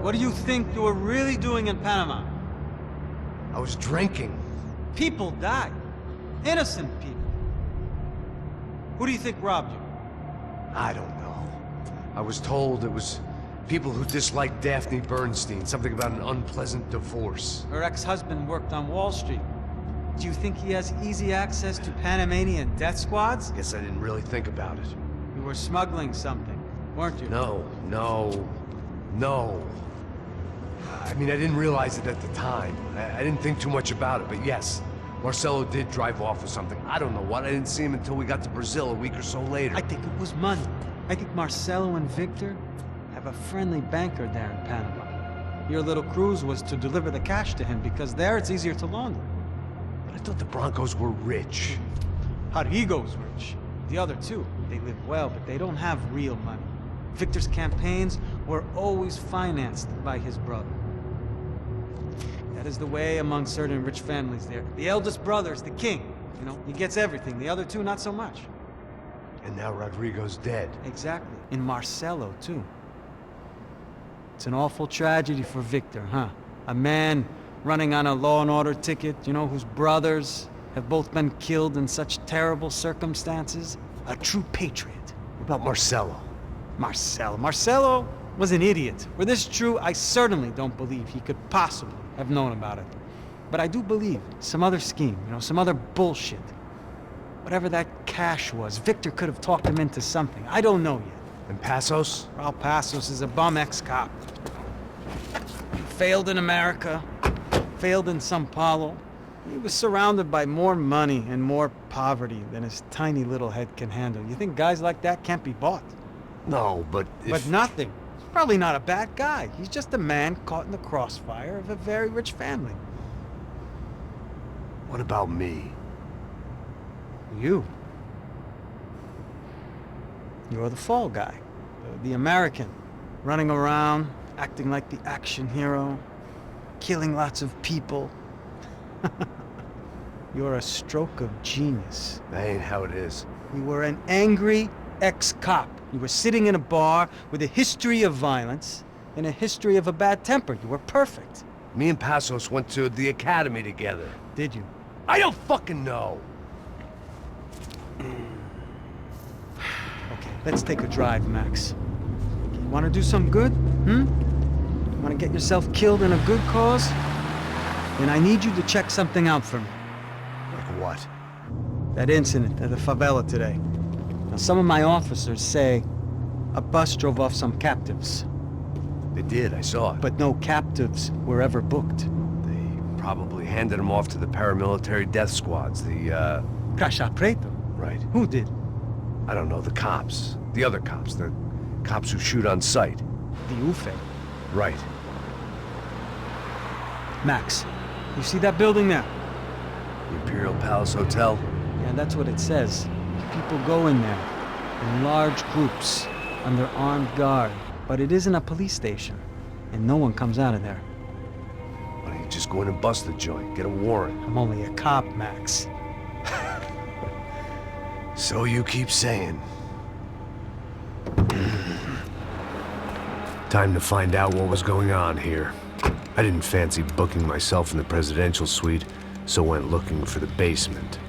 What do you think you were really doing in Panama? I was drinking. People died. Innocent people. Who do you think robbed you? I don't know. I was told it was people who disliked Daphne Bernstein, something about an unpleasant divorce. Her ex-husband worked on Wall Street. Do you think he has easy access to Panamanian death squads? Guess I didn't really think about it. You were smuggling something, weren't you? No. I mean, I didn't realize it at the time. I didn't think too much about it, but yes, Marcelo did drive off with something. I don't know what. I didn't see him until we got to Brazil a week or so later. I think it was money. I think Marcelo and Victor have a friendly banker there in Panama. Your little cruise was to deliver the cash to him because there it's easier to launder. But I thought the Broncos were rich. Rodrigo's rich. The other two, they live well, but they don't have real money. Victor's campaigns were always financed by his brother. That is the way among certain rich families there. The eldest brother's the king. You know, he gets everything. The other two, not so much. And now Rodrigo's dead. Exactly. And Marcelo, too. It's an awful tragedy for Victor, huh? A man running on a law and order ticket, you know, whose brothers have both been killed in such terrible circumstances. A true patriot. What about Marcelo? Marcelo was an idiot. Were this true, I certainly don't believe he could possibly have known about it. But I do believe some other scheme, you know, some other bullshit. Whatever that cash was, Victor could have talked him into something. I don't know yet. And Passos? Raul Passos is a bum ex-cop. Failed in America, failed in Sao Paulo. He was surrounded by more money and more poverty than his tiny little head can handle. You think guys like that can't be bought? No, but But nothing. He's probably not a bad guy. He's just a man caught in the crossfire of a very rich family. What about me? You. You're the fall guy. The American. Running around, acting like the action hero. Killing lots of people. You're a stroke of genius. That ain't how it is. You were an angry ex-cop. You were sitting in a bar with a history of violence and a history of a bad temper. You were perfect. Me and Passos went to the academy together. Did you? I don't fucking know. Okay, let's take a drive, Max. You want to do some good? You want to get yourself killed in a good cause? Then I need you to check something out for me. Like what? That incident at the favela today. Now, some of my officers say a bus drove off some captives. They did, I saw it. But no captives were ever booked. They probably handed them off to the paramilitary death squads, the, Crachá Preto? Right. Who did? I don't know, the cops. The other cops, the cops who shoot on sight. The UFE. Right. Max, you see that building there? The Imperial Palace Hotel? Yeah, that's what it says. People go in there, in large groups, under armed guard. But it isn't a police station, and no one comes out of there. Why don't you just go in and bust the joint, get a warrant? I'm only a cop, Max. So you keep saying. Time to find out what was going on here. I didn't fancy booking myself in the presidential suite, so went looking for the basement.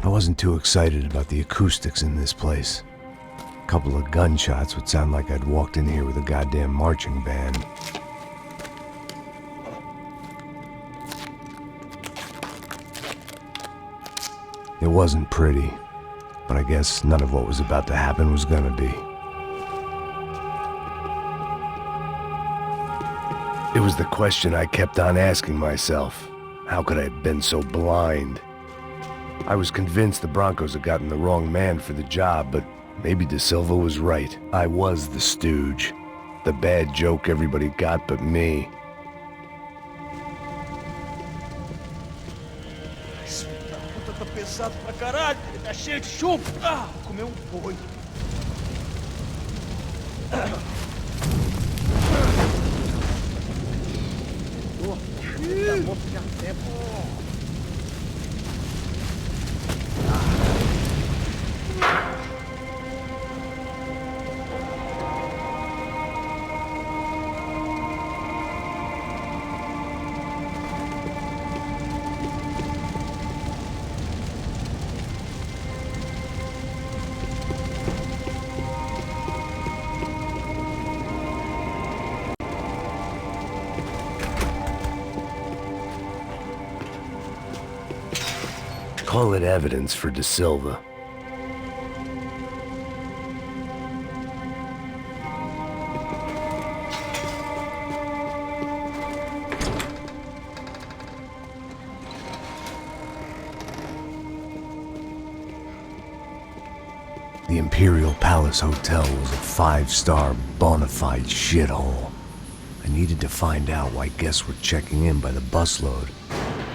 I wasn't too excited about the acoustics in this place. A couple of gunshots would sound like I'd walked in here with a goddamn marching band. It wasn't pretty, but I guess none of what was about to happen was gonna be. It was the question I kept on asking myself. How could I have been so blind? I was convinced the Broncos had gotten the wrong man for the job, but maybe De Silva was right. I was the stooge. The bad joke everybody got but me. Puta, tá pesado pra caralho. Ele tá cheio de chumbo. Ah, vou comer boi. Call it evidence for De Silva. The Imperial Palace Hotel was a 5-star bona fide shithole. I needed to find out why guests were checking in by the busload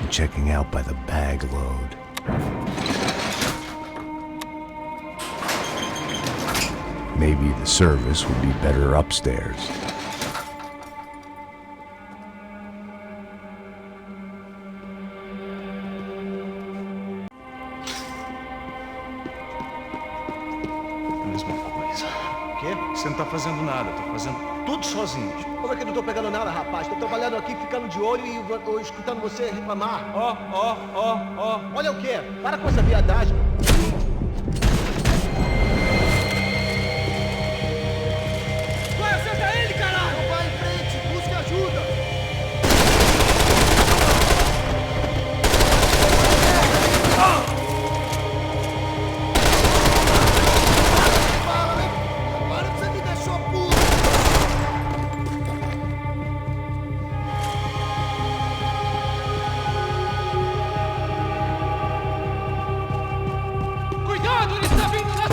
and checking out by the bag load. Maybe the service would be better upstairs. Mesma coisa. O quê? Você não tá fazendo nada, tô fazendo tudo sozinho. Como é que eu não tô pegando nada, rapaz? Tô trabalhando aqui, ficando de olho e escutando você reclamar. Ó. Olha o quê? Para com essa viadagem. Vai, acerta ele, caralho! Não vai em frente, busque ajuda! Agora você me deixou puto! Cuidado, ele está vindo na...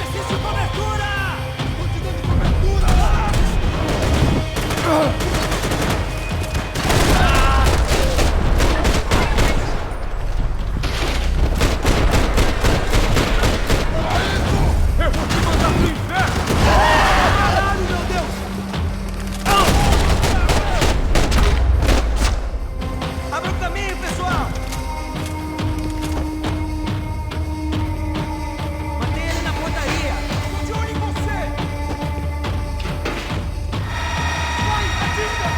Existe cobertura! Tô te dando cobertura! Eu vou te mandar pro inferno! Caralho, meu Deus! Abra o caminho, pessoal! Mantém ele na pontaria! De olho em você! Vai, Batista!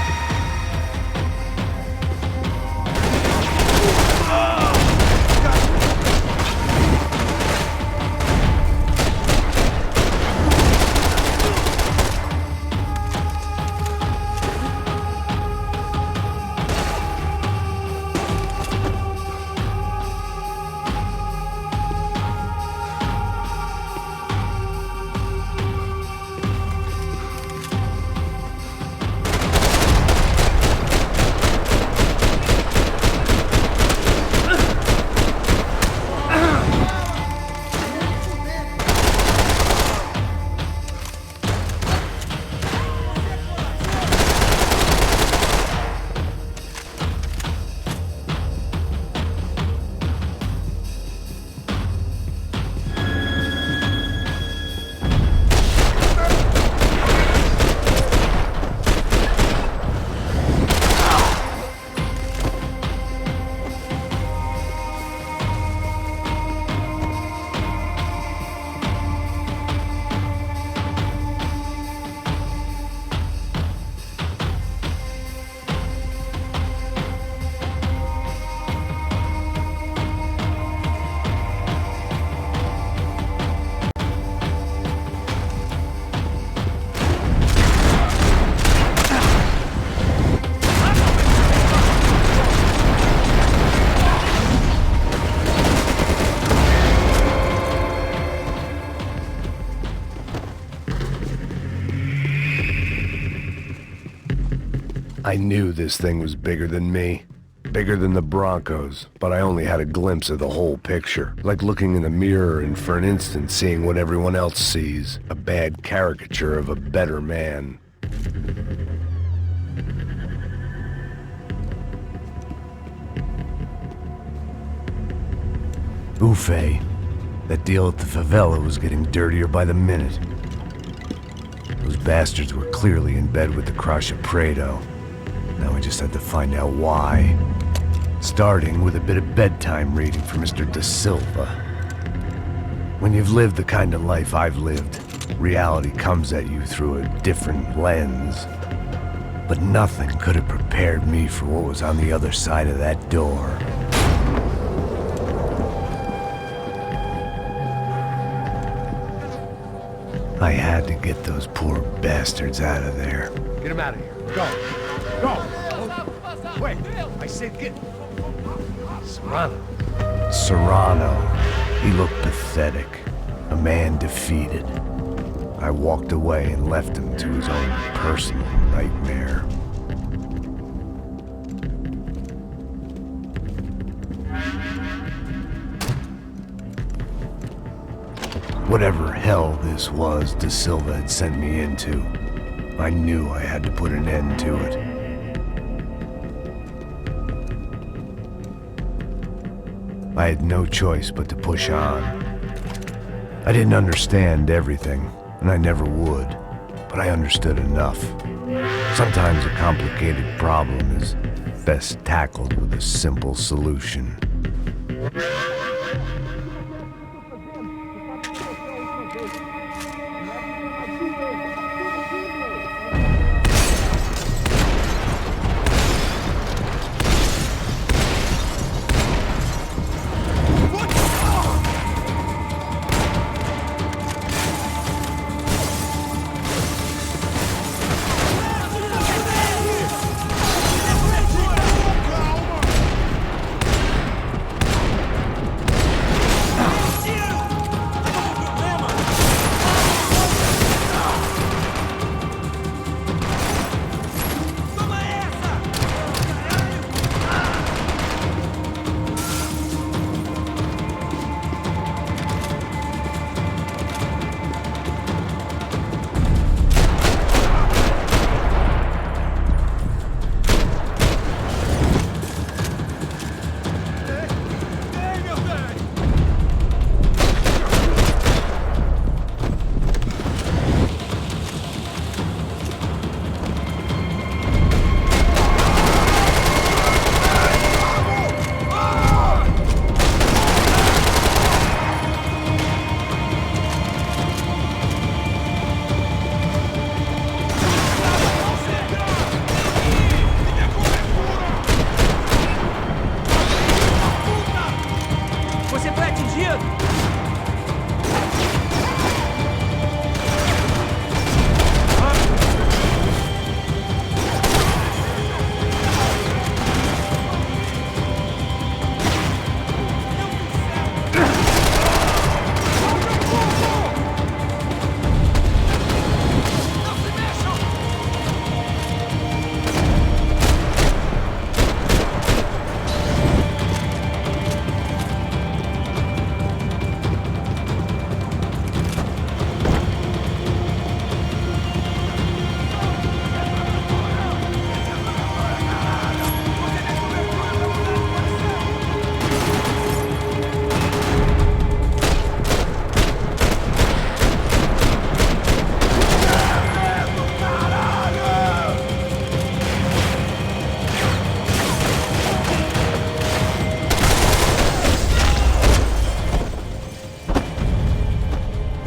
I knew this thing was bigger than me. Bigger than the Broncos, but I only had a glimpse of the whole picture. Like looking in the mirror and for an instant seeing what everyone else sees. A bad caricature of a better man. Ufe. That deal at the favela was getting dirtier by the minute. Those bastards were clearly in bed with the Crachá Preto. Now we just had to find out why. Starting with a bit of bedtime reading for Mr. De Silva. When you've lived the kind of life I've lived, Reality comes at you through a different lens. But nothing could have prepared me for what was on the other side of that door. I had to get those poor bastards out of there. Get him out of here. Go. Go. Wait. I said get... Serrano. Serrano. He looked pathetic. A man defeated. I walked away and left him to his own personal nightmare. Whatever hell this was De Silva had sent me into, I knew I had to put an end to it. I had no choice but to push on. I didn't understand everything, and I never would, but I understood enough. Sometimes a complicated problem is best tackled with a simple solution.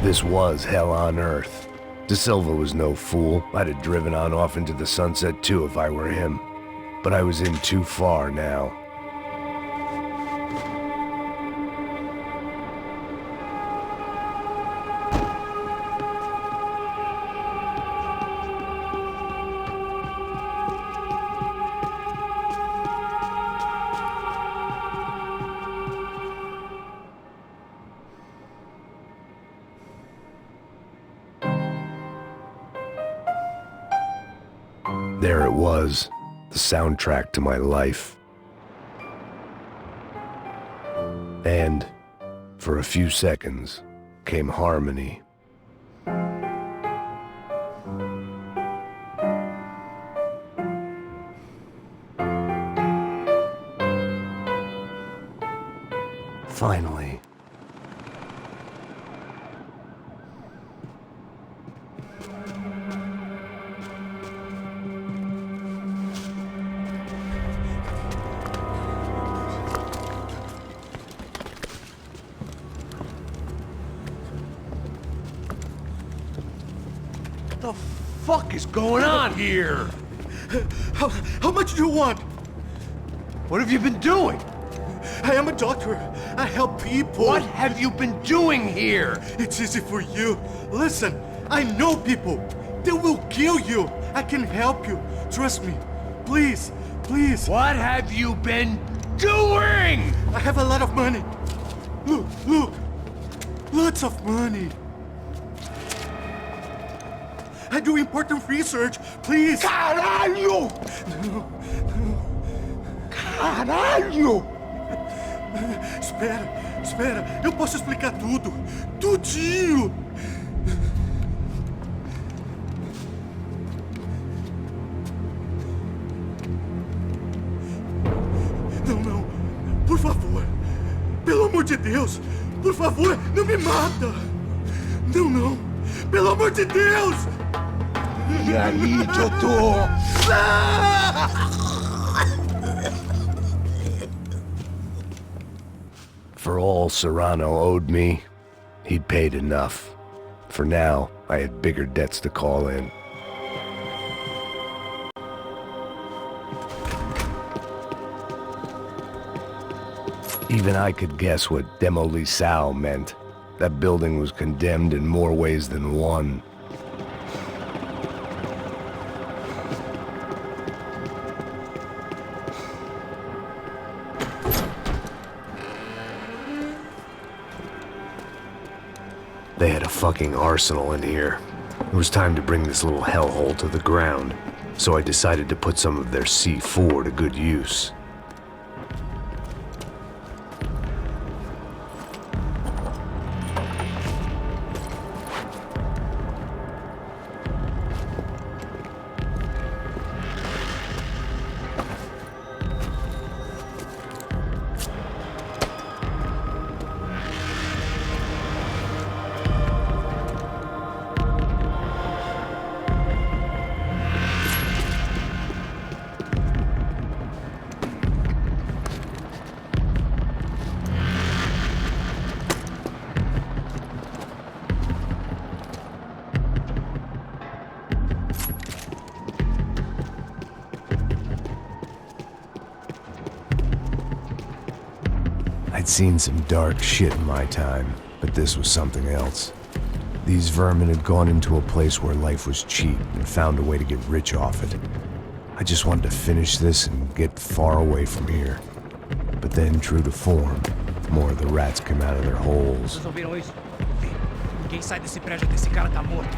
This was hell on earth. De Silva was no fool. I'd have driven on off into the sunset too if I were him. But I was in too far now. There it was, the soundtrack to my life. And, for a few seconds, came harmony. Finally. the fuck is going on here? How much do you want? What have you been doing? I am a doctor. I help people. What have you been doing here? It's easy for you. Listen, I know people. They will kill you. I can help you. Trust me. Please, please. What have you been doing? I have a lot of money. Look, look. Lots of money. I do important research. Please. Caralho! Caralho! Espera. Eu posso explicar tudo. Tudinho. Não. Por favor. Pelo amor de Deus. Por favor, não me mata. Não. Pelo amor de Deus. E aí, doutor? For all Serrano owed me, he'd paid enough. For now, I had bigger debts to call in. Even I could guess what demolisal meant. That building was condemned in more ways than one. They had a fucking arsenal in here. It was time to bring this little hellhole to the ground, so I decided to put some of their C4 to good use. I'd seen some dark shit in my time, but this was something else. These vermin had gone into a place where life was cheap and found a way to get rich off it. I just wanted to finish this and get far away from here. But then, true to form, more of the rats came out of their holes. Vocês ouviram isso? Ninguém sai desse prédio até esse cara tá morto.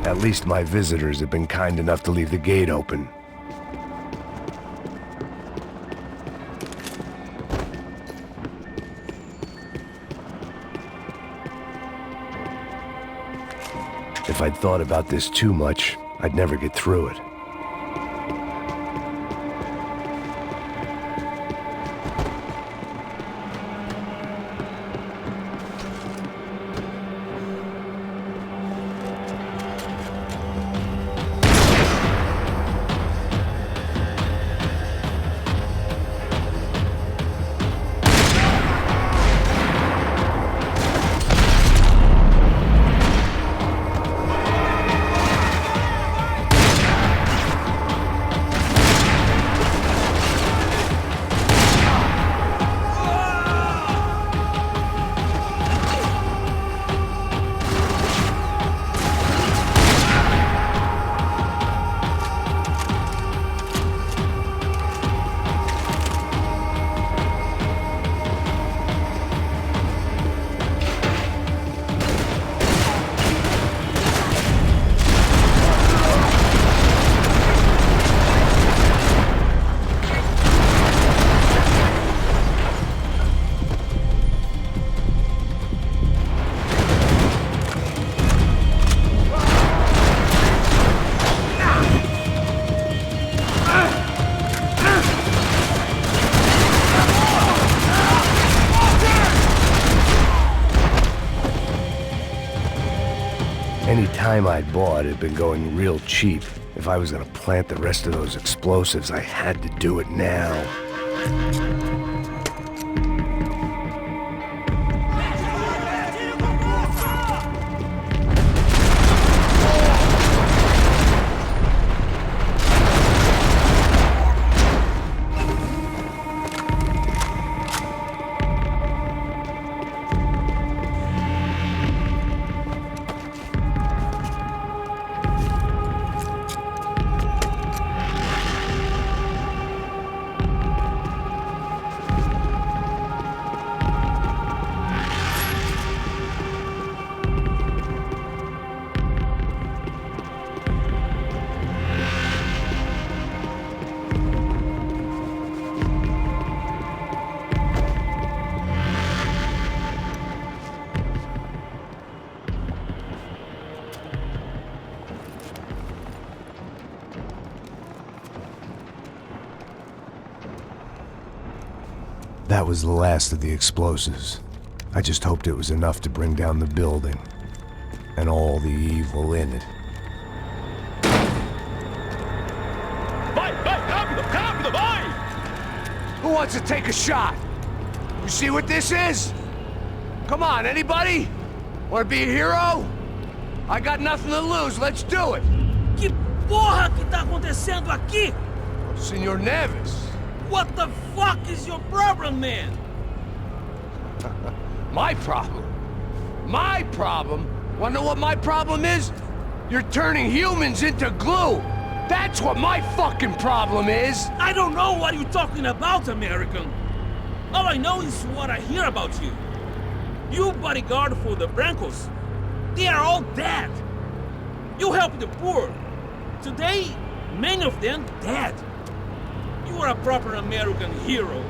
At least my visitors have been kind enough to leave the gate open. If I'd thought about this too much, I'd never get through it. time I'd bought had been going real cheap. If I was gonna plant the rest of those explosives, I had to do it now. That was the last of the explosives. I just hoped it was enough to bring down the building and all the evil in it. Who wants to take a shot? You see what this is? Come on, anybody? Want to be a hero? I got nothing to lose, let's do it! Que porra que tá acontecendo aqui? Senor Neves. What the fuck is your problem, man? My problem? My problem? Wanna know what my problem is? You're turning humans into glue! That's what my fucking problem is! I don't know what you're talking about, American. All I know is what I hear about you. You bodyguard for the Brancos. They are all dead. You help the poor. Today, many of them dead. You are a proper American hero.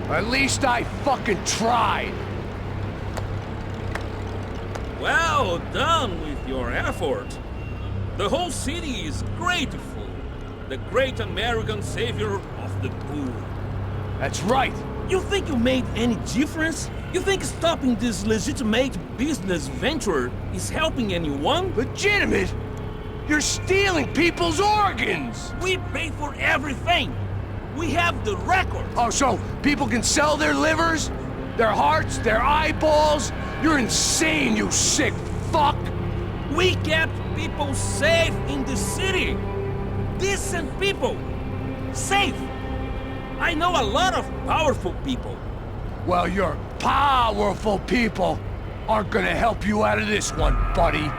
At least I fucking tried. Well done with your effort. The whole city is grateful. The great American savior of the poor. That's right. You think you made any difference? You think stopping this legitimate business venture is helping anyone? Legitimate? You're stealing people's organs! We pay for everything. We have the record. Oh, so people can sell their livers? Their hearts? Their eyeballs? You're insane, you sick fuck! We kept people safe in the city. Decent people. Safe. I know a lot of powerful people. Well, your powerful people aren't gonna help you out of this one, buddy.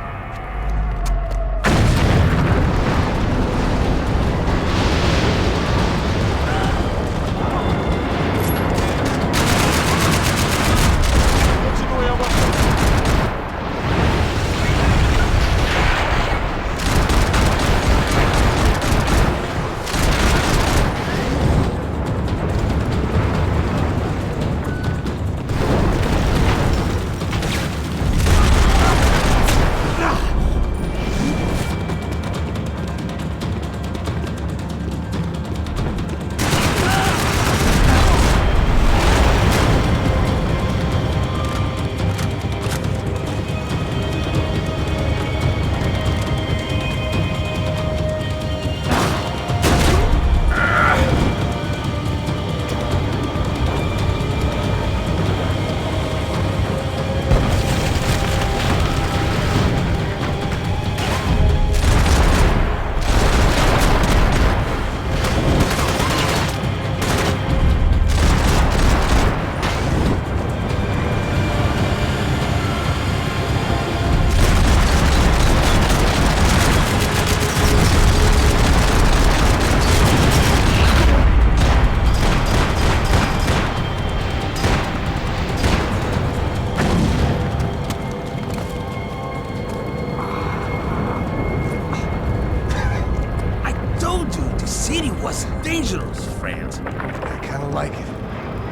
was dangerous, friend. I kinda like it.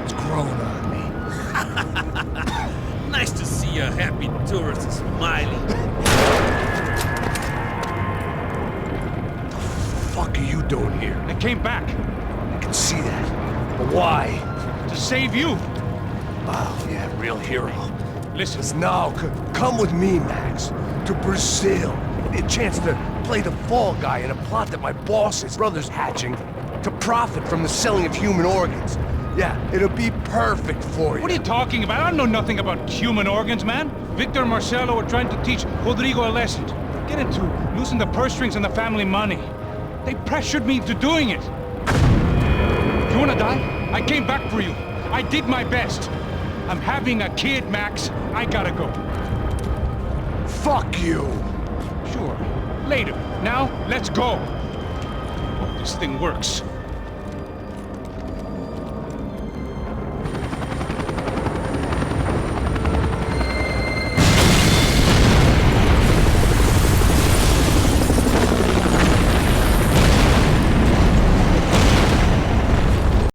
It's growing on me. Nice to see a happy tourist smiling. What the fuck are you doing here? I came back I can see that. But why? to save you. Oh, yeah, real hero. Listen. No, come with me, Max. To Brazil. A chance to play the fall guy in a plot that my boss's brother's hatching to profit from the selling of human organs. Yeah, it'll be perfect for you. What are you talking about? I know nothing about human organs, man. Victor and Marcelo were trying to teach Rodrigo a lesson. Get into losing the purse strings and the family money. They pressured me into doing it. You wanna die? I came back for you. I did my best. I'm having a kid, Max. I gotta go. Fuck you! Sure. Later. Now, let's go. Hope this thing works.